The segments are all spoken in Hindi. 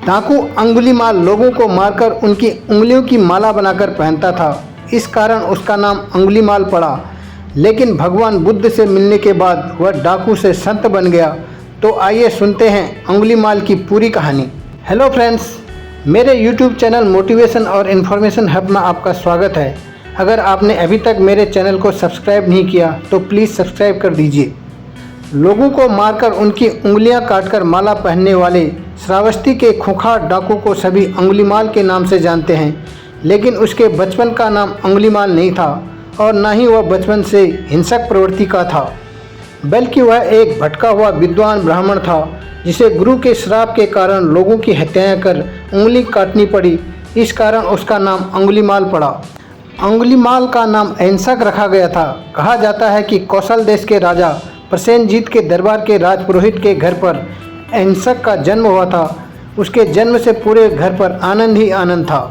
डाकू अंगुलीमाल लोगों को मारकर उनकी उंगलियों की माला बनाकर पहनता था। इस कारण उसका नाम अंगुलीमाल पड़ा। लेकिन भगवान बुद्ध से मिलने के बाद वह डाकू से संत बन गया। तो आइए सुनते हैं अंगुलीमाल की पूरी कहानी। हेलो फ्रेंड्स, मेरे यूट्यूब चैनल मोटिवेशन और इन्फॉर्मेशन हब में आपका स्वागत है। अगर आपने अभी तक मेरे चैनल को सब्सक्राइब नहीं किया तो प्लीज़ सब्सक्राइब कर दीजिए। लोगों को मारकर उनकी उंगलियां काटकर माला पहनने वाले श्रावस्ती के खूंखार डाकू को सभी अंगुलीमाल के नाम से जानते हैं। लेकिन उसके बचपन का नाम अंगुलीमाल नहीं था और न ही वह बचपन से हिंसक प्रवृत्ति का था, बल्कि वह एक भटका हुआ विद्वान ब्राह्मण था जिसे गुरु के श्राप के कारण लोगों की हत्याएं कर उंगली काटनी पड़ी। इस कारण उसका नाम अंगुलीमाल पड़ा। अंगुलीमाल का नाम अहिंसक रखा गया था। कहा जाता है कि कौशल देश के राजा प्रसेनजीत के दरबार के राजपुरोहित के घर पर अहिंसक का जन्म हुआ था। उसके जन्म से पूरे घर पर आनंद ही आनंद था।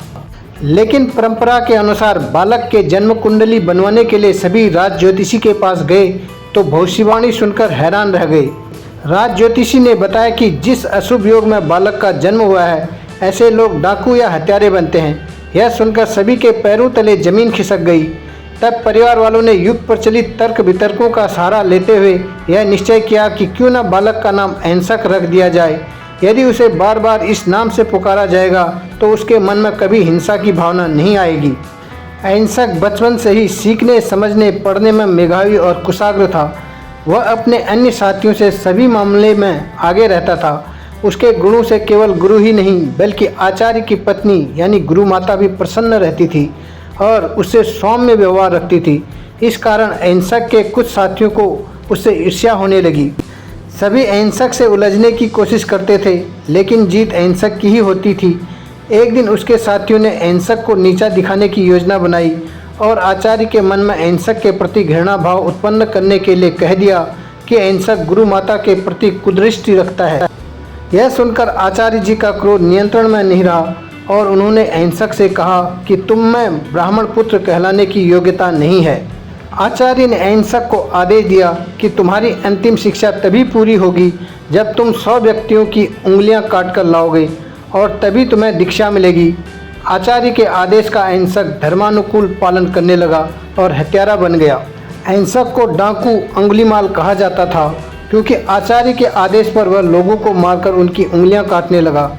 लेकिन परंपरा के अनुसार बालक के जन्म कुंडली बनवाने के लिए सभी राज ज्योतिषी के पास गए तो भविष्यवाणी सुनकर हैरान रह गए। राज ज्योतिषी ने बताया कि जिस अशुभ योग में बालक का जन्म हुआ है, ऐसे लोग डाकू या हत्यारे बनते हैं। यह सुनकर सभी के पैरों तले जमीन खिसक गई। तब परिवार वालों ने युग प्रचलित तर्क वितर्कों का सहारा लेते हुए यह निश्चय किया कि क्यों न बालक का नाम अहिंसक रख दिया जाए। यदि उसे बार बार इस नाम से पुकारा जाएगा तो उसके मन में कभी हिंसा की भावना नहीं आएगी। अहिंसक बचपन से ही सीखने, समझने, पढ़ने में मेधावी और कुशाग्र था। वह अपने अन्य साथियों से सभी मामले में आगे रहता था। उसके गुणों से केवल गुरु ही नहीं बल्कि आचार्य की पत्नी यानी गुरु माता भी प्रसन्न रहती थी और उससे सौम्य व्यवहार रखती थी। इस कारण अहिंसक के कुछ साथियों को उससे ईर्ष्या होने लगी। सभी अहिंसक से उलझने की कोशिश करते थे, लेकिन जीत अहिंसक की ही होती थी। एक दिन उसके साथियों ने अहिंसक को नीचा दिखाने की योजना बनाई और आचार्य के मन में अहिंसक के प्रति घृणा भाव उत्पन्न करने के लिए कह दिया कि अहिंसक गुरु माता के प्रति कुदृष्टि रखता है। यह सुनकर आचार्य जी का क्रोध नियंत्रण में नहीं रहा और उन्होंने अहिंसक से कहा कि तुम में ब्राह्मण पुत्र कहलाने की योग्यता नहीं है। आचार्य ने अहिंसक को आदेश दिया कि तुम्हारी अंतिम शिक्षा तभी पूरी होगी जब तुम 100 व्यक्तियों की उंगलियां काट कर लाओगे और तभी तुम्हें दीक्षा मिलेगी। आचार्य के आदेश का अहिंसक धर्मानुकूल पालन करने लगा और हत्यारा बन गया। अहिंसक को डाकू अंगुलीमाल कहा जाता था क्योंकि आचार्य के आदेश पर वह लोगों को मारकर उनकी उंगलियां काटने लगा।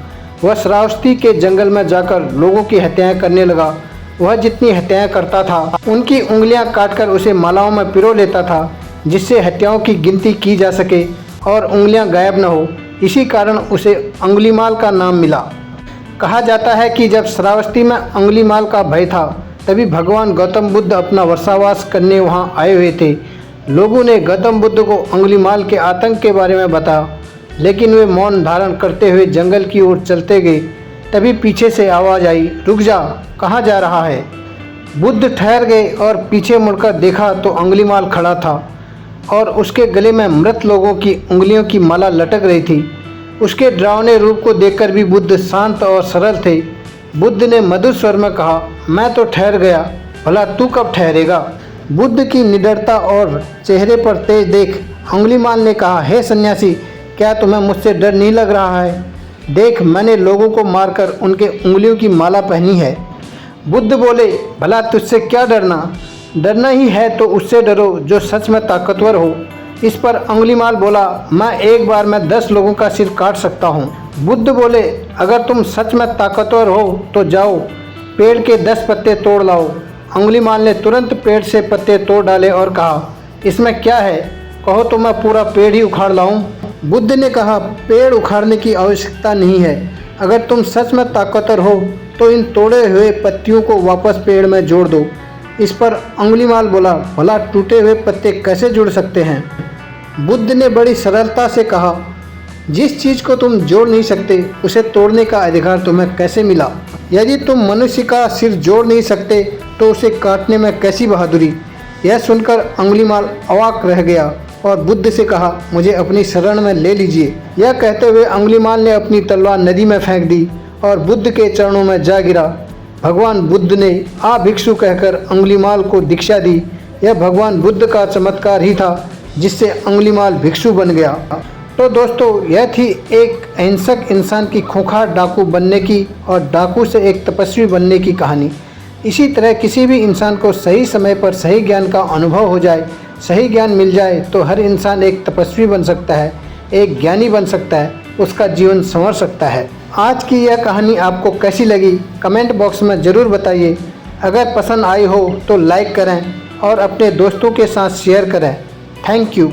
वह श्रावस्ती के जंगल में जाकर लोगों की हत्याएं करने लगा। वह जितनी हत्याएं करता था उनकी उंगलियां काटकर उसे मालाओं में पिरो लेता था जिससे हत्याओं की गिनती की जा सके और उंगलियां गायब न हो। इसी कारण उसे अंगुलीमाल का नाम मिला। कहा जाता है कि जब श्रावस्ती में अंगुलीमाल का भय था तभी भगवान गौतम बुद्ध अपना वर्षावास करने वहां आए हुए थे। लोगों ने गौतम बुद्ध को अंगुलीमाल के आतंक के बारे में बताया, लेकिन वे मौन धारण करते हुए जंगल की ओर चलते गए। तभी पीछे से आवाज़ आई, रुक जा, कहाँ जा रहा है। बुद्ध ठहर गए और पीछे मुड़कर देखा तो अंगुलीमाल खड़ा था और उसके गले में मृत लोगों की उंगलियों की माला लटक रही थी। उसके डरावने रूप को देखकर भी बुद्ध शांत और सरल थे। बुद्ध ने मधुर स्वर में कहा, मैं तो ठहर गया, भला तू कब ठहरेगा। बुद्ध की निडरता और चेहरे पर तेज देख अंगुलीमाल ने कहा, हे सन्यासी, क्या तुम्हें मुझसे डर नहीं लग रहा है? देख, मैंने लोगों को मारकर उनके उंगलियों की माला पहनी है। बुद्ध बोले, भला तुझसे क्या डरना? डरना ही है तो उससे डरो जो सच में ताकतवर हो। इस पर अंगुलीमाल बोला, मैं एक बार में 10 लोगों का सिर काट सकता हूँ। बुद्ध बोले, अगर तुम सच में ताकतवर हो तो जाओ, पेड़ के 10 पत्ते तोड़ लाओ। अंगुलीमाल ने तुरंत पेड़ से पत्ते तोड़ डाले और कहा, इसमें क्या है, कहो तो मैं पूरा पेड़ ही उखाड़ लाऊं। बुद्ध ने कहा, पेड़ उखाड़ने की आवश्यकता नहीं है। अगर तुम सच में ताकतवर हो तो इन तोड़े हुए पत्तियों को वापस पेड़ में जोड़ दो। इस पर अंगुलीमाल बोला, भला टूटे हुए पत्ते कैसे जुड़ सकते हैं? बुद्ध ने बड़ी सरलता से कहा, जिस चीज़ को तुम जोड़ नहीं सकते उसे तोड़ने का अधिकार तुम्हें कैसे मिला? यदि तुम मनुष्य का सिर जोड़ नहीं सकते तो उसे काटने में कैसी बहादुरी। यह सुनकर अंगुलीमाल अवाक रह गया और बुद्ध से कहा, मुझे अपनी शरण में ले लीजिए। यह कहते हुए अंगुलीमाल ने अपनी तलवार नदी में फेंक दी और बुद्ध के चरणों में जा गिरा। भगवान बुद्ध ने आ भिक्षु कहकर अंगुलीमाल को दीक्षा दी। यह भगवान बुद्ध का चमत्कार ही था जिससे अंगुलीमाल भिक्षु बन गया। तो दोस्तों, यह थी एक अहिंसक इंसान की खूंखार डाकू बनने की और डाकू से एक तपस्वी बनने की कहानी। इसी तरह किसी भी इंसान को सही समय पर सही ज्ञान का अनुभव हो जाए, सही ज्ञान मिल जाए तो हर इंसान एक तपस्वी बन सकता है, एक ज्ञानी बन सकता है, उसका जीवन संवर सकता है। आज की यह कहानी आपको कैसी लगी कमेंट बॉक्स में ज़रूर बताइए। अगर पसंद आई हो तो लाइक करें और अपने दोस्तों के साथ शेयर करें। Thank you.